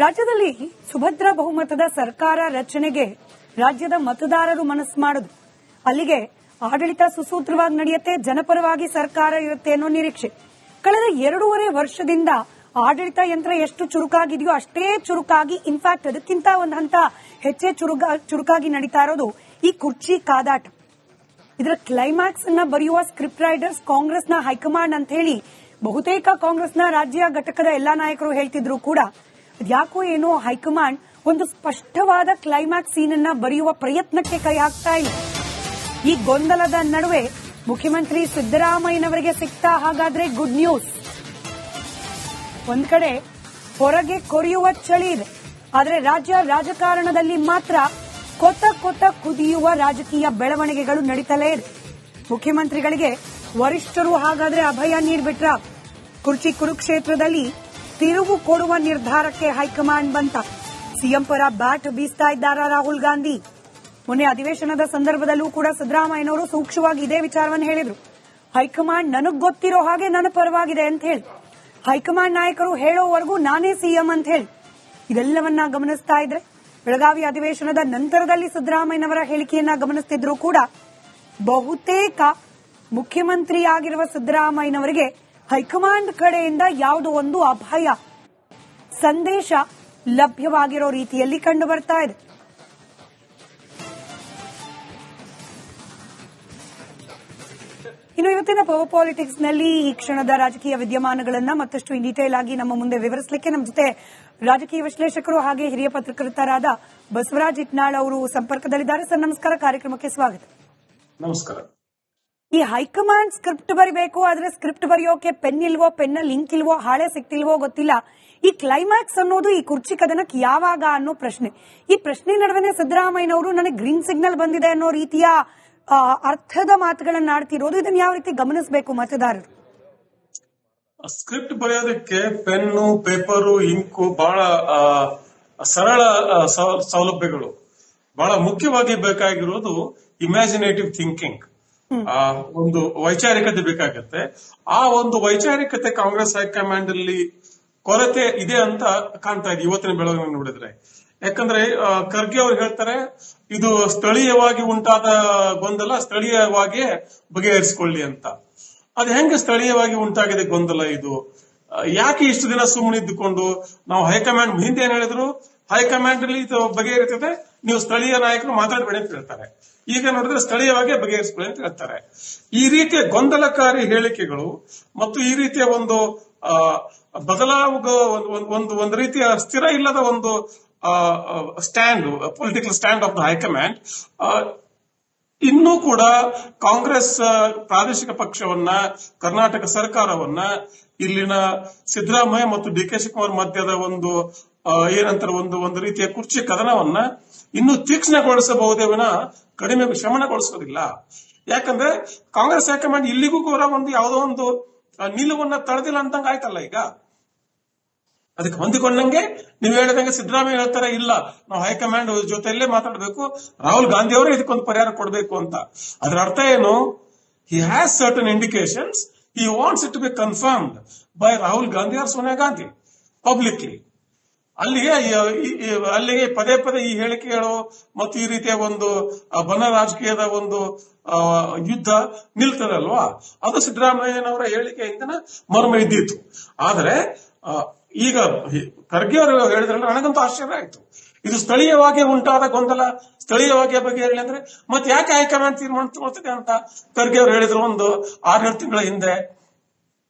ರಾಜ್ಯದಲ್ಲಿ ಸುಭದ್ರ ಬಹುಮತದ ಸರ್ಕಾರ ರಚನೆಗೆ ರಾಜ್ಯದ ಮತದಾರರು ಮನಸ್ಸು ಮಾಡುದು. ಅಲ್ಲಿಗೆ ಆಡಳಿತ ಸುಸೂತ್ರವಾಗಿ ನಡೆಯುತ್ತೆ, ಜನಪರವಾಗಿ ಸರ್ಕಾರ ಇರುತ್ತೆ ಅನ್ನೋ ನಿರೀಕ್ಷೆ. ಕಳೆದ 2.5 ವರ್ಷದಿಂದ ಆಡಳಿತ ಯಂತ್ರ ಎಷ್ಟು ಚುರುಕಾಗಿದೆಯೋ ಅಷ್ಟೇ ಚುರುಕಾಗಿ, ಇನ್ಫ್ಯಾಕ್ಟ್ ಅದಕ್ಕಿಂತ ಒಂದು ಹಂತ ಹೆಚ್ಚೇ ಚುರುಕಾಗಿ ನಡೀತಾ ಇರೋದು ಈ ಕುರ್ಚಿ ಕಾದಾಟ. ಇದರ ಕ್ಲೈಮ್ಯಾಕ್ಸ್ ಅನ್ನ ಬರೆಯುವ ಸ್ಕ್ರಿಪ್ಟ್ ರೈಟರ್ಸ್ ಕಾಂಗ್ರೆಸ್ನ ಹೈಕಮಾಂಡ್ ಅಂತ ಹೇಳಿ ಬಹುತೇಕ ಕಾಂಗ್ರೆಸ್ನ ರಾಜ್ಯ ಘಟಕದ ಎಲ್ಲಾ ನಾಯಕರು ಹೇಳ್ತಿದ್ರು ಕೂಡ ಯಾಕೋ ಏನೋ ಹೈಕಮಾಂಡ್ ಒಂದು ಸ್ಪಷ್ಟವಾದ ಕ್ಲೈಮ್ಯಾಕ್ಸ್ ಸೀನ್ ಅನ್ನ ಬರೆಯುವ ಪ್ರಯತ್ನಕ್ಕೆ ಕೈ ಹಾಕ್ತಾ ಇಲ್ಲ. ಈ ಗೊಂದಲದ ನಡುವೆ ಮುಖ್ಯಮಂತ್ರಿ ಸಿದ್ದರಾಮಯ್ಯನವರಿಗೆ ಸಿಗ್ತಾ ಹಾಗಾದ್ರೆ ಗುಡ್ ನ್ಯೂಸ್. ಒಂದ್ ಕಡೆ ಹೊರಗೆ ಕೊರೆಯುವ ಚಳಿ ಇದೆ, ಆದರೆ ರಾಜ್ಯ ರಾಜಕಾರಣದಲ್ಲಿ ಮಾತ್ರ ಕೊತ್ತ ಕುದಿಯುವ ರಾಜಕೀಯ ಬೆಳವಣಿಗೆಗಳು ನಡೀತಲೇ ಇದೆ. ಮುಖ್ಯಮಂತ್ರಿಗಳಿಗೆ ವರಿಷ್ಠರು ಹಾಗಾದ್ರೆ ಅಭಯ ನೀಡಿಬಿಟ್ರ? ಕುರ್ಚಿ ಕುರುಕ್ಷೇತ್ರದಲ್ಲಿ ತಿರುವು ಕೊಡುವ ನಿರ್ಧಾರಕ್ಕೆ ಹೈಕಮಾಂಡ್ ಬಂತ. ಸಿಎಂ ಪರ ಬ್ಯಾಟ್ ಬೀಸ್ತಾ ಇದ್ದಾರ ರಾಹುಲ್ ಗಾಂಧಿ. ಮೊನ್ನೆ ಅಧಿವೇಶನದ ಸಂದರ್ಭದಲ್ಲೂ ಕೂಡ ಸಿದ್ದರಾಮಯ್ಯನವರು ಸೂಕ್ಷ್ಮವಾಗಿ ಇದೇ ವಿಚಾರವನ್ನು ಹೇಳಿದ್ರು. ಹೈಕಮಾಂಡ್ ನನಗ್ ಗೊತ್ತಿರೋ ಹಾಗೆ ನನ್ನ ಪರವಾಗಿದೆ ಅಂತ ಹೇಳಿ, ಹೈಕಮಾಂಡ್ ನಾಯಕರು ಹೇಳೋವರೆಗೂ ನಾನೇ ಸಿಎಂ ಅಂತ ಹೇಳಿ. ಇದೆಲ್ಲವನ್ನ ಗಮನಿಸ್ತಾ ಇದ್ರೆ ಬೆಳಗಾವಿ ಅಧಿವೇಶನದ ನಂತರದಲ್ಲಿ ಸಿದ್ದರಾಮಯ್ಯನವರ ಹೇಳಿಕೆಯನ್ನ ಗಮನಿಸುತ್ತಿದ್ರು ಕೂಡ ಬಹುತೇಕ ಮುಖ್ಯಮಂತ್ರಿಯಾಗಿರುವ ಸಿದ್ದರಾಮಯ್ಯನವರಿಗೆ ಹೈಕಮಾಂಡ್ ಕಡೆಯಿಂದ ಯಾವುದೋ ಒಂದು ಅಭಯ ಸಂದೇಶ ಲಭ್ಯವಾಗಿರೋ ರೀತಿಯಲ್ಲಿ ಕಂಡು ಬರ್ತಾ ಇದೆ. ಇನ್ನು ಇವತ್ತಿನ ಪವರ್ ಪಾಲಿಟಿಕ್ಸ್ ನಲ್ಲಿ ಈ ಕ್ಷಣದ ರಾಜಕೀಯ ವಿದ್ಯಮಾನಗಳನ್ನ ಮತ್ತಷ್ಟು ಇನ್ ಡೀಟೇಲ್ ಆಗಿ ನಮ್ಮ ಮುಂದೆ ವಿವರಿಸಲಿಕ್ಕೆ ನಮ್ಮ ಜೊತೆ ರಾಜಕೀಯ ವಿಶ್ಲೇಷಕರು ಹಾಗೆ ಹಿರಿಯ ಪತ್ರಕರ್ತರಾದ ಬಸವರಾಜ್ ಇಟ್ನಾಳ್ ಅವರು ಸಂಪರ್ಕದಲ್ಲಿದ್ದಾರೆ. ಸರ್ ನಮಸ್ಕಾರ, ಕಾರ್ಯಕ್ರಮಕ್ಕೆ ಸ್ವಾಗತ. ನಮಸ್ಕಾರ. ಈ ಹೈಕಮಾಂಡ್ ಸ್ಕ್ರಿಪ್ಟ್ ಬರಿಬೇಕು, ಆದ್ರೆ ಸ್ಕ್ರಿಪ್ಟ್ ಬರೆಯೋಕೆ ಪೆನ್ ಇಲ್ವೋ, ಪೆನ್ನಲ್ಲಿ ಲಿಂಕ್ ಇಲ್ವೋ, ಹಾಳೆ ಸಿಕ್ತಿಲ್ವೋ ಗೊತ್ತಿಲ್ಲ. ಈ ಕ್ಲೈಮ್ಯಾಕ್ಸ್ ಅನ್ನೋದು ಈ ಕುರ್ಚಿ ಕದನಕ್ಕೆ ಯಾವಾಗ ಅನ್ನೋ ಪ್ರಶ್ನೆ. ಈ ಪ್ರಶ್ನೆ ನಡುವೆ ಸಿದ್ದರಾಮಯ್ಯನವರು ನನಗೆ ಗ್ರೀನ್ ಸಿಗ್ನಲ್ ಬಂದಿದೆ ಅನ್ನೋ ರೀತಿಯ ಅರ್ಥದ ಮಾತುಗಳನ್ನ ಆಡ್ತಿರೋದು. ಇದನ್ನ ಯಾವ ರೀತಿ ಗಮನಿಸಬೇಕು ಮತದಾರರು? ಸ್ಕ್ರಿಪ್ಟ್ ಬರೆಯೋದಕ್ಕೆ ಪೆನ್ನು, ಪೇಪರು, ಇಂಕು ಬಹಳ ಸರಳ ಸೌಲಭ್ಯಗಳು. ಬಹಳ ಮುಖ್ಯವಾಗಿ ಬೇಕಾಗಿರೋದು ಇಮ್ಯಾಜಿನೇಟಿವ್ ಥಿಂಕಿಂಗ್, ಒಂದು ವೈಚಾರಿಕತೆ ಬೇಕಾಗತ್ತೆ. ಆ ಒಂದು ವೈಚಾರಿಕತೆ ಕಾಂಗ್ರೆಸ್ ಹೈಕಮಾಂಡ್ ಅಲ್ಲಿ ಕೊರತೆ ಇದೆ ಅಂತ ಕಾಣ್ತಾ ಇದೆ ಇವತ್ತಿನ ಬೆಳವಣಿಗೆ ನೋಡಿದ್ರೆ. ಯಾಕಂದ್ರೆ ಖರ್ಗೆ ಅವರು ಹೇಳ್ತಾರೆ, ಇದು ಸ್ಥಳೀಯವಾಗಿ ಉಂಟಾದ ಗೊಂದಲ ಸ್ಥಳೀಯವಾಗಿ ಬಗೆಹರಿಸಿಕೊಳ್ಳಿ ಅಂತ. ಅದು ಹೆಂಗೆ ಸ್ಥಳೀಯವಾಗಿ ಉಂಟಾಗಿದೆ ಗೊಂದಲ? ಇದು ಯಾಕೆ ಇಷ್ಟು ದಿನ ಸುಮ್ಮನಿದ್ದುಕೊಂಡು ನಾವು ಹೈಕಮಾಂಡ್ ಹಿಂದೆ ಏನ್ ಹೇಳಿದ್ರು, ಹೈಕಮಾಂಡ್ ಅಲ್ಲಿ ಇದು ಬಗೆಹರಿತದೆ, ನೀವು ಸ್ಥಳೀಯ ನಾಯಕರು ಮಾತಾಡಬೇಡಿ ಅಂತ ಹೇಳ್ತಾರೆ. ಈಗ ನೋಡಿದ್ರೆ ಸ್ಥಳೀಯವಾಗಿ ಬಗೆಹರಿಸಿಕೊಳ್ಳಿ ಅಂತ ಹೇಳ್ತಾರೆ. ಈ ರೀತಿಯ ಗೊಂದಲಕಾರಿ ಹೇಳಿಕೆಗಳು ಮತ್ತು ಈ ರೀತಿಯ ಒಂದು ಬದಲಾವ ಒಂದು ರೀತಿಯ ಸ್ಥಿರ ಇಲ್ಲದ ಒಂದು stand, political stand of the high command ಇನ್ನೂ ಕೂಡ ಕಾಂಗ್ರೆಸ್ ಪ್ರಾದೇಶಿಕ ಪಕ್ಷವನ್ನ, ಕರ್ನಾಟಕ ಸರ್ಕಾರವನ್ನ, ಇಲ್ಲಿನ ಸಿದ್ದರಾಮಯ್ಯ ಮತ್ತು ಡಿ ಕೆ ಶಿವಕುಮಾರ್ ಮಧ್ಯದ ಒಂದು ಏನಂತಾರೆ ಒಂದು ರೀತಿಯ ಕುರ್ಚಿ ಕದನವನ್ನ ಇನ್ನೂ ತೀಕ್ಷ್ಣಗೊಳಿಸಬಹುದೇ ವಿನ ಕಡಿಮೆ ಶಮನಗೊಳಿಸೋದಿಲ್ಲ. ಯಾಕಂದ್ರೆ ಕಾಂಗ್ರೆಸ್ ಹೈಕಮಾಂಡ್ ಇಲ್ಲಿಗೂ ಕೂಡ ಒಂದು ಯಾವುದೋ ಒಂದು ನಿಲುವನ್ನ ತಳೆದಿಲ್ಲ ಅಂತಂಗ ಆಯ್ತಲ್ಲ. ಈಗ ಅದಕ್ಕೆ ಹೊಂದಿಕೊಂಡಂಗೆ ನೀವು ಹೇಳಿದಂಗೆ ಸಿದ್ದರಾಮಯ್ಯ ಹೇಳ್ತಾರೆ, ಇಲ್ಲ ನಾವು ಹೈಕಮಾಂಡ್ ಜೊತೆಯಲ್ಲೇ ಮಾತಾಡಬೇಕು, ರಾಹುಲ್ ಗಾಂಧಿ ಅವರೇ ಇದಕ್ಕೊಂದು ಪರಿಹಾರ ಕೊಡಬೇಕು ಅಂತ. ಅದರ ಅರ್ಥ ಏನು? He has certain indications, he wants it to be confirmed by Rahul Gandhi or Sonia Gandhi publicly. ಅಲ್ಲಿಗೆ ಪದೇ ಪದೇ ಈ ಹೇಳಿಕೆಗಳು ಮತ್ತು ಈ ರೀತಿಯ ಒಂದು ಬನ ರಾಜಕೀಯದ ಒಂದು ಯುದ್ಧ ನಿಲ್ತದಲ್ವಾ, ಅದು ಸಿದ್ದರಾಮಯ್ಯನವರ ಹೇಳಿಕೆಯಿಂದ ಮರ್ಮ ಇದ್ದಿತ್ತು. ಆದ್ರೆ ಈಗ ಖರ್ಗೆ ಅವರು ಹೇಳಿದ್ರಲ್ಲ, ನನಗಂತೂ ಆಶ್ಚರ್ಯ ಆಯ್ತು. ಇದು ಸ್ಥಳೀಯವಾಗಿ ಉಂಟಾದ ಗೊಂದಲ ಸ್ಥಳೀಯವಾಗಿ ಬಗೆಹರಲಿ ಅಂದ್ರೆ ಮತ್ತೆ ಯಾಕೆ ಹೈಕಮಾಂಡ್ ತೀರ್ಮಾನ ತಗೊಳ್ತಿದೆ ಅಂತ ಖರ್ಗೆ ಅವರು ಹೇಳಿದ್ರು ಒಂದು 6-7 ತಿಂಗಳ ಹಿಂದೆ.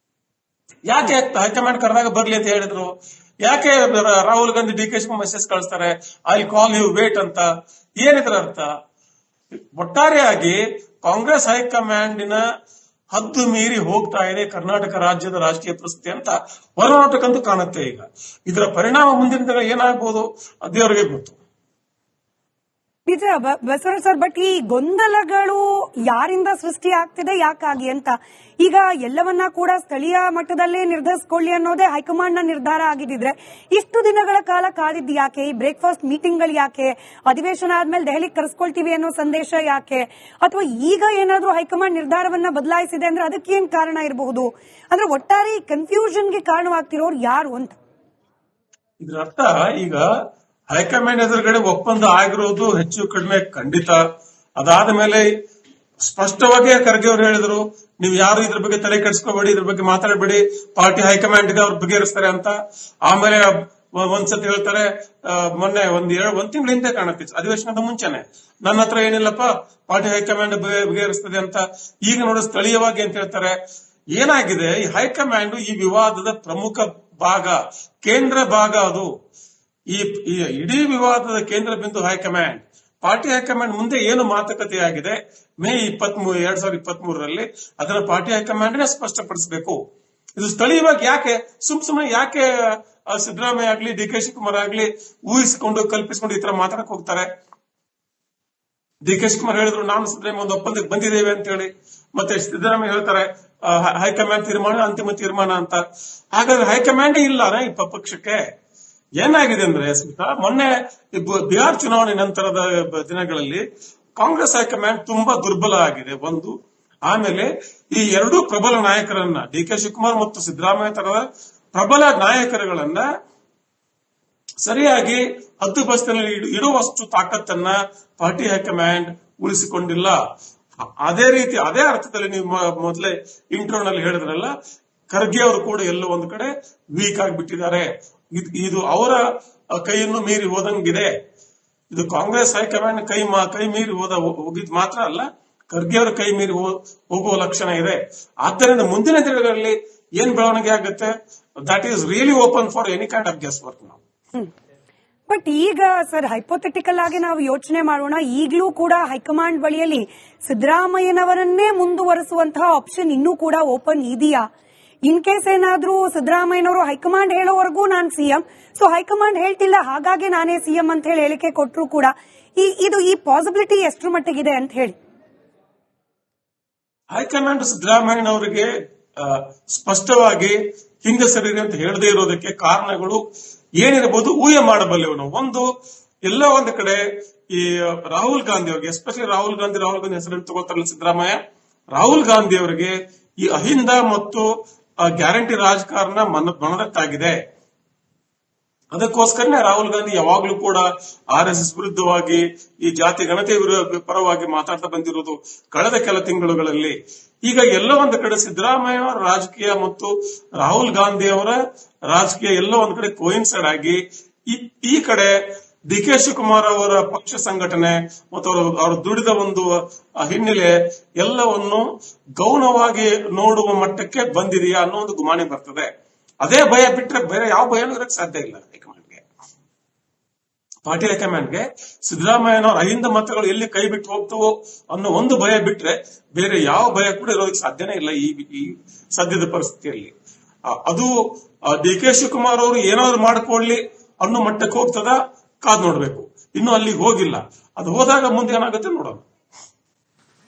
ಯಾಕೆ ಹೈಕಮಾಂಡ್ ಕರೆದಾಗ ಬರ್ಲಿ ಅಂತ ಹೇಳಿದ್ರು? ಯಾಕೆ Rahul Gandhi D K Shivakumar message ಕಳಿಸ್ತಾರೆ, ಐ ಕಾಲ್ ಯು ವೇಟ್ ಅಂತ? ಏನಿದ್ರ ಅರ್ಥ? ಒಟ್ಟಾರೆಯಾಗಿ ಕಾಂಗ್ರೆಸ್ ಹೈಕಮಾಂಡಿನ ಹದ್ದು ಮೀರಿ ಹೋಗ್ತಾ ಇದೆ ಕರ್ನಾಟಕ ರಾಜ್ಯದ ರಾಜಕೀಯ ಪರಿಸ್ಥಿತಿ ಅಂತ ಹೊರನೋಟಕ್ಕಂತೂ ಕಾಣುತ್ತೆ. ಈಗ ಇದರ ಪರಿಣಾಮ ಮುಂದಿನ ದಿನ ಏನಾಗಬಹುದು ದೇವರಿಗೆ ಗೊತ್ತು. ನಿಜ ಬಸವರಾಜ್ ಸರ್, ಬಟ್ ಈ ಗೊಂದಲಗಳು ಯಾರಿಂದ ಸೃಷ್ಟಿ ಆಗ್ತಿದೆ, ಯಾಕಾಗಿ ಅಂತ ಈಗ ಎಲ್ಲವನ್ನ ಕೂಡ ಸ್ಥಳೀಯ ಮಟ್ಟದಲ್ಲೇ ನಿರ್ಧರಿಸಿಕೊಳ್ಳಿ ಅನ್ನೋದೇ ಹೈಕಮಾಂಡ್ ನ ನಿರ್ಧಾರ ಆಗಿದ್ರೆ ಇಷ್ಟು ದಿನಗಳ ಕಾಲ ಕಾದಿದ್ದು ಯಾಕೆ? ಈ ಬ್ರೇಕ್ಫಾಸ್ಟ್ ಮೀಟಿಂಗ್ಗಳು ಯಾಕೆ? ಅಧಿವೇಶನ ಆದ್ಮೇಲೆ ದೆಹಲಿಗೆ ಕರೆಸ್ಕೊಳ್ತೀವಿ ಅನ್ನೋ ಸಂದೇಶ ಯಾಕೆ? ಅಥವಾ ಈಗ ಏನಾದ್ರೂ ಹೈಕಮಾಂಡ್ ನಿರ್ಧಾರವನ್ನ ಬದಲಾಯಿಸಿದೆ ಅಂದ್ರೆ ಅದಕ್ಕೇನ್ ಕಾರಣ ಇರಬಹುದು? ಅಂದ್ರೆ ಒಟ್ಟಾರೆ ಕನ್ಫ್ಯೂಷನ್ಗೆ ಕಾರಣವಾಗ್ತಿರೋರು ಯಾರು ಅಂತ? ಇದ್ರ ಅರ್ಥ ಈಗ ಹೈಕಮಾಂಡ್ ಎದುರುಗಡೆ ಒಪ್ಪಂದ ಆಗಿರೋದು ಹೆಚ್ಚು ಕಡಿಮೆ ಖಂಡಿತ. ಅದಾದ ಮೇಲೆ ಸ್ಪಷ್ಟವಾಗಿ ಖರ್ಗೆ ಅವರು ಹೇಳಿದ್ರು, ನೀವು ಯಾರು ಇದ್ರ ಬಗ್ಗೆ ತಲೆ ಕೆಡಿಸ್ಕೋಬೇಡಿ, ಇದ್ರ ಬಗ್ಗೆ ಮಾತಾಡಬೇಡಿ, ಪಾರ್ಟಿ ಹೈಕಮಾಂಡ್ಗೆ ಅವ್ರು ಬಗೆಹರಿಸ್ತಾರೆ ಅಂತ. ಆಮೇಲೆ ಒಂದ್ಸತಿ ಹೇಳ್ತಾರೆ, ಮೊನ್ನೆ ಒಂದ್ ತಿಂಗಳ ಹಿಂದೆ ಕಾಣುತ್ತೆ, ಅಧಿವೇಶನದ ಮುಂಚೆನೆ, ನನ್ನ ಹತ್ರ ಏನಿಲ್ಲಪ್ಪ ಪಾರ್ಟಿ ಹೈಕಮಾಂಡ್ ಬಗೆಹರಿಸ್ತದೆ ಅಂತ. ಈಗ ನೋಡಿ ಸ್ಥಳೀಯವಾಗಿ ಅಂತ ಹೇಳ್ತಾರೆ. ಏನಾಗಿದೆ, ಈ ಹೈಕಮಾಂಡ್ ಈ ವಿವಾದದ ಪ್ರಮುಖ ಭಾಗ, ಕೇಂದ್ರ ಭಾಗ. ಅದು ಈ ಇಡೀ ವಿವಾದದ ಕೇಂದ್ರ ಬಿಂದು ಹೈಕಮಾಂಡ್. ಪಾರ್ಟಿ ಹೈಕಮಾಂಡ್ ಮುಂದೆ ಏನು ಮಾತುಕತೆ ಆಗಿದೆ ಮೇ 2023 ಅದನ್ನ ಪಾರ್ಟಿ ಹೈಕಮಾಂಡ್ ಸ್ಪಷ್ಟಪಡಿಸಬೇಕು. ಇದು ಸ್ಥಳೀಯವಾಗಿ ಯಾಕೆ ಸುಮ್ಮನೆ ಯಾಕೆ ಸಿದ್ದರಾಮಯ್ಯ ಆಗ್ಲಿ ಡಿ ಕೆ ಶಿವಕುಮಾರ್ ಆಗ್ಲಿ ಊಹಿಸಿಕೊಂಡು ಕಲ್ಪಿಸಿಕೊಂಡು ಈ ತರ ಮಾತಾಡಕ್ ಹೋಗ್ತಾರೆ? ಡಿ ಕೆ ಶಿವಕುಮಾರ್ ಹೇಳಿದ್ರು, ನಾನು ಸಿದ್ದರಾಮಯ್ಯ ಒಂದು ಒಪ್ಪಂದಕ್ಕೆ ಬಂದಿದ್ದೇವೆ ಅಂತ ಹೇಳಿ. ಮತ್ತೆ ಸಿದ್ದರಾಮಯ್ಯ ಹೇಳ್ತಾರೆ ಹೈಕಮಾಂಡ್ ತೀರ್ಮಾನ ಅಂತಿಮ ತೀರ್ಮಾನ ಅಂತ. ಹಾಗಾದ್ರೆ ಹೈಕಮಾಂಡೇ ಇಲ್ಲ ಈ ಪಕ್ಷಕ್ಕೆ. ಏನಾಗಿದೆ ಅಂದ್ರೆ ಸ್ಮಿತಾ, ಮೊನ್ನೆ ಬಿಹಾರ್ ಚುನಾವಣೆ ನಂತರದ ದಿನಗಳಲ್ಲಿ ಕಾಂಗ್ರೆಸ್ ಹೈಕಮಾಂಡ್ ತುಂಬಾ ದುರ್ಬಲ ಆಗಿದೆ ಒಂದು. ಆಮೇಲೆ ಈ ಎರಡೂ ಪ್ರಬಲ ನಾಯಕರನ್ನ, ಡಿ ಕೆ ಶಿವಕುಮಾರ್ ಮತ್ತು ಸಿದ್ದರಾಮಯ್ಯ ತರದ ಪ್ರಬಲ ನಾಯಕರುಗಳನ್ನ ಸರಿಯಾಗಿ ಹದ್ದುಬಸ್ತಿನಲ್ಲಿ ಇಡುವಷ್ಟು ತಾಕತ್ತನ್ನ ಪಾರ್ಟಿ ಹೈಕಮಾಂಡ್ ಉಳಿಸಿಕೊಂಡಿಲ್ಲ. ಅದೇ ರೀತಿ ಅದೇ ಅರ್ಥದಲ್ಲಿ ನೀವು ಮೊದಲೇ ಇಂಟ್ರೋನಲ್ಲಿ ಹೇಳಿದ್ರಲ್ಲ, ಖರ್ಗೆ ಅವರು ಕೂಡ ಎಲ್ಲೋ ಒಂದು ಕಡೆ ವೀಕ್ ಆಗಿಬಿಟ್ಟಿದ್ದಾರೆ. ಇದು ಅವರ ಕೈಯನ್ನು ಮೀರಿ ಹೋದಂಗಿದೆ. ಇದು ಕಾಂಗ್ರೆಸ್ ಹೈಕಮಾಂಡ್ ಕೈ ಮೀರಿ ಹೋಗಿದ್ ಮಾತ್ರ ಅಲ್ಲ, ಖರ್ಗೆ ಅವರ ಕೈ ಮೀರಿ ಹೋಗುವ ಲಕ್ಷಣ ಇದೆ. ಆದ್ದರಿಂದ ಮುಂದಿನ ದಿನಗಳಲ್ಲಿ ಏನ್ ಬೆಳವಣಿಗೆ ಆಗುತ್ತೆ, that is really open for any kind of guess work ನಾವು. ಬಟ್ ಈಗ ಸರ್ ಹೈಪೋಥೆಟಿಕಲ್ ಆಗಿ ನಾವು ಯೋಚನೆ ಮಾಡೋಣ, ಈಗಲೂ ಕೂಡ ಹೈಕಮಾಂಡ್ ಬಳಿಯಲ್ಲಿ ಸಿದ್ದರಾಮಯ್ಯನವರನ್ನೇ ಮುಂದುವರಿಸುವಂತಹ ಆಪ್ಷನ್ ಇನ್ನೂ ಕೂಡ ಓಪನ್ ಇದೆಯಾ? ಇನ್ ಕೇಸ್ ಏನಾದ್ರೂ ಸಿದ್ದರಾಮಯ್ಯನವರು ಹೈಕಮಾಂಡ್ ಹೇಳೋವರೆಗೂ ನಾನು ಸಿಎಂ, ಸೊ ಹೈಕಮಾಂಡ್ ಹೇಳ್ತಿಲ್ಲ ಹಾಗಾಗಿ ನಾನೇ ಸಿಎಂ ಅಂತ ಹೇಳಿ ಹೇಳಿಕೆ ಕೊಟ್ಟರು ಕೂಡ ಈ ಪಾಸಿಬಿಲಿಟಿ ಎಷ್ಟರ ಮಟ್ಟಿಗಿದೆ ಅಂತ ಹೇಳಿ? ಹೈಕಮಾಂಡ್ ಸಿದ್ದರಾಮಯ್ಯನವರಿಗೆ ಸ್ಪಷ್ಟವಾಗಿ ಹಿಂದೆ ಸರಿದೆ ಅಂತ ಹೇಳದೇ ಇರೋದಕ್ಕೆ ಕಾರಣಗಳು ಏನಿರಬಹುದು ಊಹೆ ಮಾಡಬಲ್ಲೆವು ನಾವು. ಒಂದು, ಎಲ್ಲೋ ಒಂದು ಕಡೆ ಈ ರಾಹುಲ್ ಗಾಂಧಿ ಅವರಿಗೆ, ಎಸ್ಪೆಷಲಿ ರಾಹುಲ್ ಗಾಂಧಿ ಹೆಸರನ್ನು ತಗೋತಾರಲ್ಲ ಸಿದ್ದರಾಮಯ್ಯ, ರಾಹುಲ್ ಗಾಂಧಿ ಅವರಿಗೆ ಈ ಅಹಿಂದ ಮತ್ತು ಗ್ಯಾರಂಟಿ ರಾಜಕಾರಣ ಮನದಟ್ಟಾಗಿದೆ. ಅದಕ್ಕೋಸ್ಕರನೇ ರಾಹುಲ್ ಗಾಂಧಿ ಯಾವಾಗ್ಲೂ ಕೂಡ RSS ವಿರುದ್ಧವಾಗಿ, ಈ ಜಾತಿ ಗಣತಿ ಪರವಾಗಿ ಮಾತಾಡ್ತಾ ಬಂದಿರೋದು ಕಳೆದ ಕೆಲ ತಿಂಗಳುಗಳಲ್ಲಿ. ಈಗ ಎಲ್ಲೋ ಒಂದು ಕಡೆ ಸಿದ್ದರಾಮಯ್ಯ ಅವರ ರಾಜಕೀಯ ಮತ್ತು ರಾಹುಲ್ ಗಾಂಧಿ ಅವರ ರಾಜಕೀಯ ಎಲ್ಲೋ ಒಂದು ಕಡೆ ಕೋಯಿನ್ಸೈಡ್ ಆಗಿ ಈ ಕಡೆ ಡಿ ಕೆ ಶಿವಕುಮಾರ್ ಅವರ ಪಕ್ಷ ಸಂಘಟನೆ ಮತ್ತು ಅವರು ದುಡಿದ ಒಂದು ಹಿನ್ನೆಲೆ ಎಲ್ಲವನ್ನು ಗೌಣವಾಗಿ ನೋಡುವ ಮಟ್ಟಕ್ಕೆ ಬಂದಿದೆಯಾ ಅನ್ನೋ ಒಂದು ಗುಮಾನಿ ಬರ್ತದೆ. ಅದೇ ಭಯ ಬಿಟ್ರೆ ಬೇರೆ ಯಾವ ಭಯನೂ ಇರಕ್ಕೆ ಸಾಧ್ಯ ಇಲ್ಲ ಹೈಕಮಾಂಡ್ಗೆ. ಪಾರ್ಟಿ ಹೈಕಮಾಂಡ್ಗೆ ಸಿದ್ದರಾಮಯ್ಯನವರ ಅಹಿಂದ ಮತಗಳು ಎಲ್ಲಿ ಕೈ ಬಿಟ್ಟು ಹೋಗ್ತವೋ ಅನ್ನೋ ಒಂದು ಭಯ ಬಿಟ್ರೆ ಬೇರೆ ಯಾವ ಭಯ ಕೂಡ ಇರೋದಕ್ಕೆ ಸಾಧ್ಯನೇ ಇಲ್ಲ ಈ ಸದ್ಯದ ಪರಿಸ್ಥಿತಿಯಲ್ಲಿ. ಅದು ಡಿ ಕೆ ಶಿವಕುಮಾರ್ ಅವರು ಏನಾದ್ರು ಮಾಡಿಕೊಳ್ಳಿ ಅನ್ನೋ ಮಟ್ಟಕ್ಕೆ ಹೋಗ್ತದ ಕಾದ್ ನೋಡ್ಬೇಕು. ಇನ್ನು ಅಲ್ಲಿ ಹೋಗಿಲ್ಲ. ಅದು ಹೋದಾಗ ಮುಂದೆ ಏನಾಗುತ್ತೆ ನೋಡೋಣ.